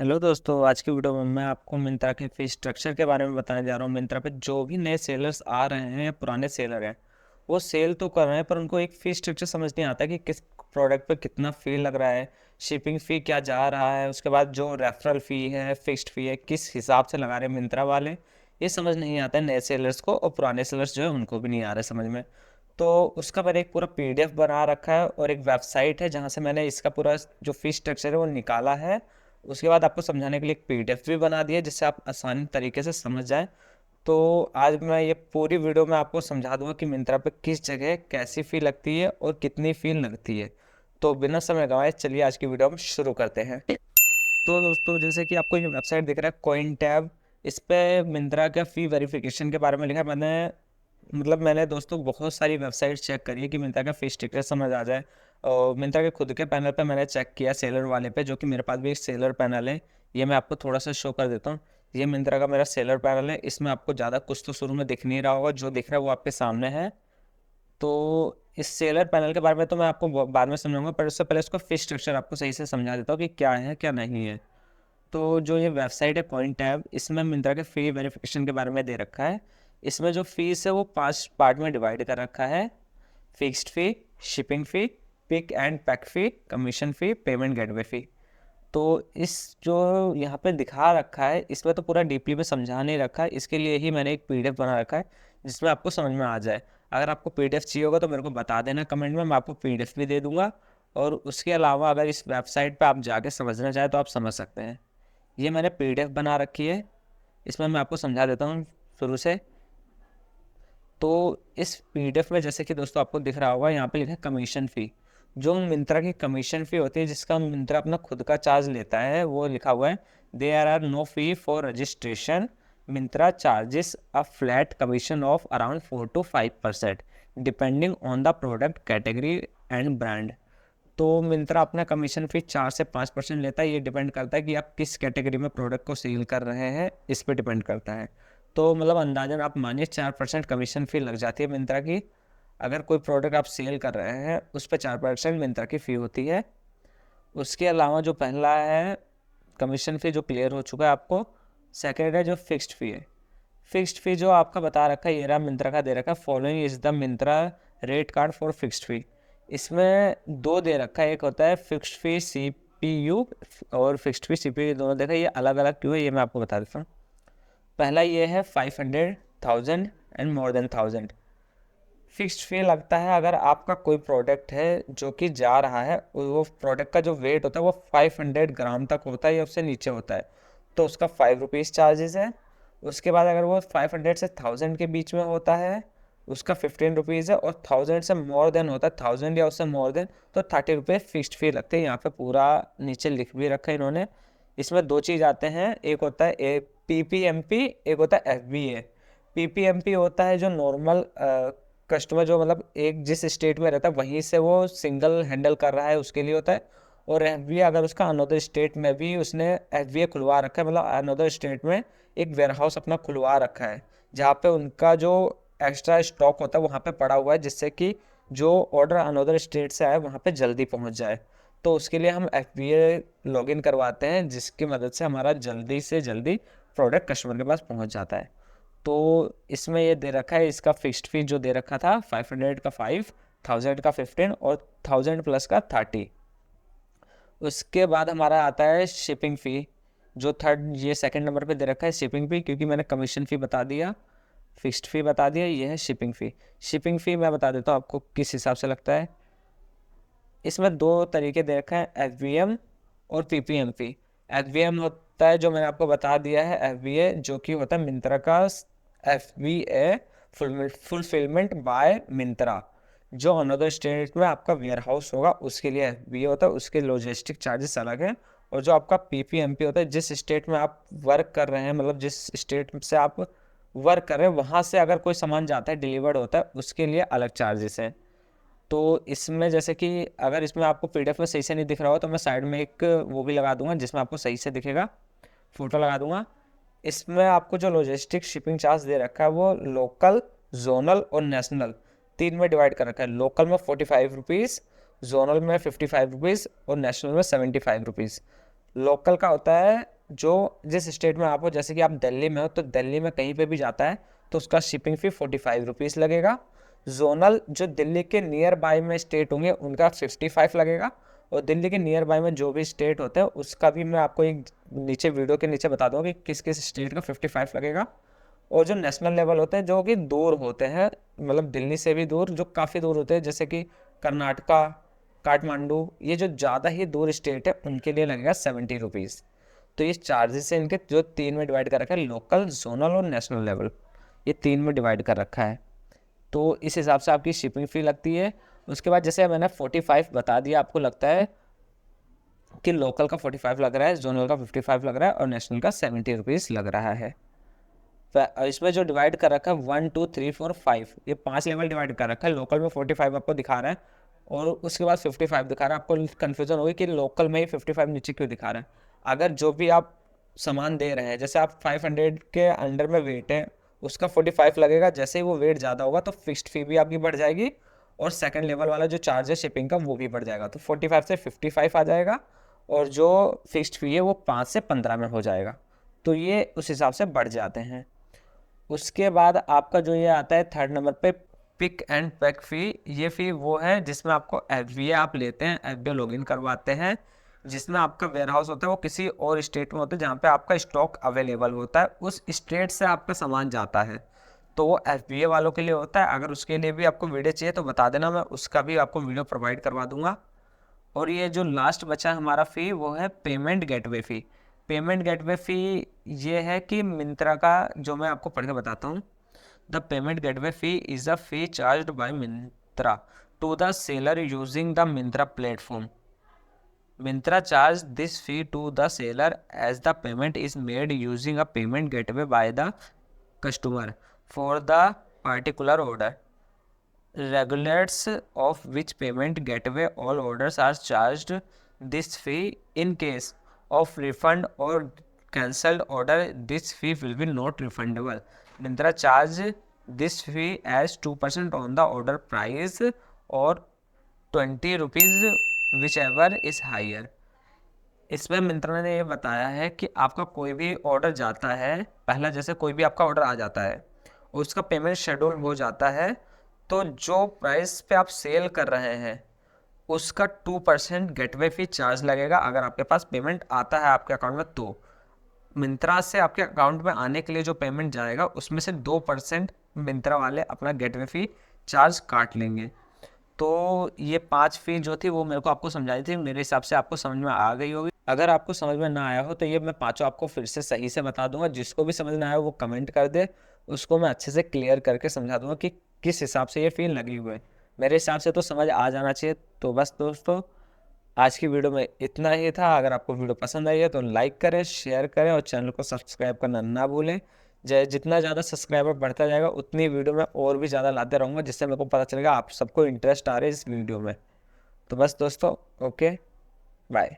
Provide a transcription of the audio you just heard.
Hello दोस्तों, आज की वीडियो में मैं आपको मिंत्रा के फीस स्ट्रक्चर के बारे में बताने जा रहा हूँ। मिंत्रा पे जो भी नए सेलर्स आ रहे हैं या पुराने सेलर हैं, वो सेल तो कर रहे हैं पर उनको एक फ़ी स्ट्रक्चर समझ नहीं आता कि किस प्रोडक्ट पे कितना फ़ी लग रहा है, शिपिंग फ़ी क्या जा रहा है, उसके बाद जो रेफरल फ़ी है, फिक्स्ड फ़ी है, किस हिसाब से लगा रहे हैं मिंत्रा वाले। ये समझ नहीं आता है नए सेलर्स को, और पुराने सेलर्स जो है उनको भी नहीं आ रहा है समझ में। तो उसका मैंने एक पूरा पीडीएफ बना रखा है और एक वेबसाइट है जहाँ से मैंने इसका पूरा जो फ़ी स्ट्रक्चर है वो निकाला है। उसके बाद आपको समझाने के लिए एक पीडीएफ भी बना दिया जिससे आप आसानी तरीके से समझ जाएं। तो आज मैं ये पूरी वीडियो में आपको समझा दूंगा कि मिंत्रा पे किस जगह कैसी फ़ी लगती है और कितनी फ़ी लगती है। तो बिना समय गंवाए चलिए आज की वीडियो हम शुरू करते हैं। तो दोस्तों, जैसे कि आपको ये वेबसाइट दिख रहा है कॉइन टैब, इस पे मिंत्रा का फ़ी वेरिफिकेशन के बारे में लिखा है। मैंने दोस्तों बहुत सारी वेबसाइट चेक करी है कि मिंत्रा का फ़ी स्ट्रक्चर समझ आ जाए। और मिंत्रा के खुद के पैनल पे मैंने चेक किया सेलर वाले पे, जो कि मेरे पास भी एक सेलर पैनल है। ये मैं आपको थोड़ा सा शो कर देता हूँ। ये मिंत्रा का मेरा सेलर पैनल है। इसमें आपको ज़्यादा कुछ तो शुरू में दिख नहीं रहा होगा, जो दिख रहा है वो आपके सामने है। तो इस सेलर पैनल के बारे में तो मैं आपको बाद में समझाऊंगा, पर उससे पहले इसका फ़ी स्ट्रक्चर आपको सही से समझा देता हूँ कि क्या है क्या नहीं है। तो जो ये वेबसाइट है कॉइन टैब, इसमें मिंत्रा के फ़ी वेरिफिकेशन के बारे में दे रखा है। इसमें जो फीस है वो 5 पार्ट में डिवाइड कर रखा है। Fixed fee, shipping fee, pick and pack fee, commission fee, payment gateway fee. तो इस जो यहाँ पे दिखा रखा है इसमें तो पूरा डीपली में समझा नहीं रखा है। इसके लिए ही मैंने एक पीडीएफ बना रखा है जिसमें आपको समझ में आ जाए। अगर आपको पीडीएफ चाहिए होगा तो मेरे को बता देना कमेंट में, मैं आपको पीडीएफ भी दे दूंगा। और उसके अलावा अगर इस वेबसाइट पे आप जाके समझना चाहें तो आप समझ सकते हैं। ये मैंने पीडीएफ बना रखी है, इसमें मैं आपको समझा देता हूँ शुरू से। तो इस पीडीएफ में जैसे कि दोस्तों आपको दिख रहा होगा, यहाँ पे लिखा है कमीशन फ़ी। जो मिंत्रा की कमीशन फ़ी होती है, जिसका मिंत्रा अपना खुद का चार्ज लेता है, वो लिखा हुआ है there are no fee for registration, Myntra charges a flat commission of around 4 to 5% depending on the product category and brand. तो मिंत्रा अपना कमीशन फ़ी 4 से 5% लेता है। ये डिपेंड करता है कि आप किस कैटेगरी में प्रोडक्ट को सेल कर रहे हैं, इस पर डिपेंड करता है। तो मतलब अंदाजन आप मानिए 4% कमीशन फ़ी लग जाती है मिंत्रा की। अगर कोई प्रोडक्ट आप सेल कर रहे हैं उस पर 4% मिंत्रा की फ़ी होती है। उसके अलावा जो पहला है कमीशन फ़ी, जो क्लियर हो चुका है आपको। सेकेंड है जो फिक्स्ड फ़ी है। फिक्स्ड फ़ी जो आपका बता रखा है, ये रहा मिंत्रा का दे रखा है, following is the Myntra rate card for fixed fee. इसमें दो दे रखा है, एक होता है फिक्स्ड फ़ी CPU और फिक्स्ड फ़ी CPU, दोनों देखा। ये अलग अलग क्यों है ये मैं आपको बता देता हूँ। पहला ये है 500, 1000 एंड मोर देन 1000। फिक्स्ड फी लगता है अगर आपका कोई प्रोडक्ट है जो कि जा रहा है, वो प्रोडक्ट का जो वेट होता है वो 500 ग्राम तक होता है या उससे नीचे होता है, तो उसका 5 रुपीज़ चार्जेस है। उसके बाद अगर वो 500 से 1000 के बीच में होता है, उसका 15 रुपीज़ है। और 1000 से मोर देन होता है, 1000 या उससे मोर देन, तो 30 रुपये फिक्स्ड फी लगते हैं। यहाँ पे पूरा नीचे लिख भी रखा है इन्होंने। इसमें दो चीज़ आते हैं, एक होता है PPMP, एक होता है FBA। PPMP होता है जो नॉर्मल कस्टमर, जो मतलब एक जिस स्टेट में रहता है वहीं से वो सिंगल हैंडल कर रहा है, उसके लिए होता है। और FBA अगर उसका अनदर स्टेट में भी उसने FBA खुलवा रखा है, मतलब अनदर स्टेट में एक वेयर हाउस अपना खुलवा रखा है, जहाँ पे उनका जो एक्स्ट्रा स्टॉक होता है वहाँ पे पड़ा हुआ है, जिससे कि जो ऑर्डर अनदर स्टेट से आए वहाँ पे जल्दी पहुँच जाए। तो उसके लिए हम FBA लॉगिन करवाते हैं, जिसकी मदद से हमारा जल्दी से जल्दी प्रोडक्ट कस्टमर के पास पहुँच जाता है। तो इसमें ये दे रखा है, इसका फिक्स्ड फी जो दे रखा था 500 का 5, 1000 का 15 और 1000 प्लस का 30। उसके बाद हमारा आता है शिपिंग फ़ी, जो थर्ड ये सेकंड नंबर पे दे रखा है शिपिंग फ़ी, क्योंकि मैंने कमीशन फ़ी बता दिया, फिक्स्ड फ़ी बता दिया, ये है शिपिंग फ़ी। शिपिंग फ़ी मैं बता देता हूँ आपको किस हिसाब से लगता है। इसमें दो तरीके दे रखे हैं, FBM और PPMP। FBM होता है जो मैंने आपको बता दिया है, FBA जो कि होता है मिंत्रा का FBA, फुलफिलमेंट बाय मिंत्रा। जो अनदर स्टेट में आपका वेयर हाउस होगा उसके लिए FBA होता है, उसके लॉजिस्टिक चार्जेस अलग हैं। और जो आपका PPMP होता है, जिस स्टेट में आप वर्क कर रहे हैं, मतलब जिस स्टेट से आप वर्क कर रहे हैं वहाँ से अगर कोई सामान जाता है, डिलीवर्ड होता है, उसके लिए अलग चार्जेस हैं। तो इसमें जैसे कि अगर इसमें आपको पीडीएफ में सही से नहीं दिख रहा हो तो मैं साइड में एक वो भी लगा दूंगा जिसमें आपको सही से दिखेगा, फोटो लगा दूंगा। इसमें आपको जो लॉजिस्टिक शिपिंग चार्ज दे रखा है वो लोकल, जोनल और नेशनल तीन में डिवाइड कर रखा है। लोकल में 45 रुपीज़, जोनल में 55 रुपीज़ और नेशनल में 75 रुपीज़। लोकल का होता है जो जिस स्टेट में आप हो, जैसे कि आप दिल्ली में हो तो दिल्ली में कहीं पे भी जाता है तो उसका शिपिंग फ़ी 45 रुपीज़ लगेगा। जोनल जो दिल्ली के नियर बाय में स्टेट होंगे उनका 55 लगेगा, और दिल्ली के नियर बाय में जो भी स्टेट होते हैं उसका भी मैं आपको एक नीचे वीडियो के नीचे बता दूंगा कि किस किस स्टेट का 55 लगेगा। और जो नेशनल लेवल होते हैं जो कि दूर होते हैं, मतलब दिल्ली से भी दूर, जो काफ़ी दूर होते हैं, जैसे कि कर्नाटका, काठमांडू, ये जो ज़्यादा ही दूर स्टेट है उनके लिए लगेगा 70 रुपीज़। तो ये चार्जेस है इनके जो तीन में डिवाइड कर रखा है, लोकल, जोनल और नेशनल लेवल, ये तीन में डिवाइड कर रखा है। तो इस हिसाब से आपकी शिपिंग फ़ी लगती है। उसके बाद जैसे मैंने 45 बता दिया, आपको लगता है कि लोकल का 45 लग रहा है, जोनल का 55 लग रहा है और नेशनल का 70 रुपीज़ लग रहा है। इसमें जो डिवाइड कर रखा है 1 2 3 4 5, ये 5 लेवल डिवाइड कर रखा है। लोकल में 45 आपको दिखा रहा है और उसके बाद 55 दिखा रहा है। आपको कन्फ्यूजन होगी कि लोकल में ही 55 नीचे क्यों दिखा रहा है। अगर जो भी आप सामान दे रहे हैं, जैसे आप 500 के अंडर में वेट है, उसका 45 लगेगा। जैसे ही वो वेट ज़्यादा होगा तो फिक्स्ड फी भी आपकी बढ़ जाएगी और सेकंड लेवल वाला जो चार्ज है शिपिंग का वो भी बढ़ जाएगा। तो 45 से 55 आ जाएगा और जो फिक्स्ड फी है वो 5 से 15 में हो जाएगा। तो ये उस हिसाब से बढ़ जाते हैं। उसके बाद आपका जो ये आता है थर्ड नंबर पे, पिक एंड पैक फ़ी। ये फ़ी वो है जिसमें आपको एफ आप लेते हैं, एफ लॉगिन करवाते हैं, जिसमें आपका वेयर हाउस होता है वो किसी और स्टेट में होता है जहाँ पे आपका स्टॉक अवेलेबल होता है, उस स्टेट से आपका सामान जाता है। तो वो एफ वालों के लिए होता है। अगर उसके लिए भी आपको वीडियो चाहिए तो बता देना, मैं उसका भी आपको वीडियो प्रोवाइड करवा दूंगा। और ये जो लास्ट बचा हमारा फ़ी वो है पेमेंट गेटवे फ़ी। पेमेंट गेटवे फ़ी ये है कि मिंत्रा का, जो मैं आपको पढ़ के बताता हूँ। The payment gateway fee is a fee charged by Myntra to the seller using the Myntra platform. Myntra charge this fee to the seller as the payment is made using a payment gateway by the customer for the particular order. Regulates of which payment gateway all orders are charged this fee. In case of refund or cancelled order, this fee will be not refundable. Myntra charge this fee as 2% on the order price or 20 rupees whichever is higher. इसमें मिंत्रा ने ये बताया है कि आपका कोई भी order जाता है, पहला जैसे कोई भी आपका ऑर्डर आ जाता है, उसका पेमेंट शेड्यूल हो जाता है, तो जो प्राइस पे आप सेल कर रहे हैं उसका 2% गेटवे फी चार्ज लगेगा। अगर आपके पास पेमेंट आता है आपके अकाउंट में तो मिंत्रा से आपके अकाउंट में आने के लिए जो पेमेंट जाएगा उसमें से 2% मिंत्रा वाले अपना गेटवे फी चार्ज काट लेंगे। तो ये 5 फी जो थी वो मेरे को आपको समझाई थी, मेरे हिसाब से आपको समझ में आ गई होगी। अगर आपको समझ में ना आया हो तो ये मैं पांचों आपको फिर से सही से बता दूंगा। जिसको भी समझ ना आया वो कमेंट कर दे, उसको मैं अच्छे से क्लियर करके समझा दूंगा कि किस हिसाब से ये फी लगी हुई है। मेरे हिसाब से तो समझ आ जाना चाहिए। तो बस दोस्तों, आज की वीडियो में इतना ही था। अगर आपको वीडियो पसंद आई है तो लाइक करें, शेयर करें और चैनल को सब्सक्राइब करना ना भूलें। जितना ज़्यादा सब्सक्राइबर बढ़ता जाएगा उतनी वीडियो में और भी ज़्यादा लाते रहूँगा, जिससे मेरे को पता चलेगा आप सबको इंटरेस्ट आ रहा है इस वीडियो में। तो बस दोस्तों, ओके, बाय।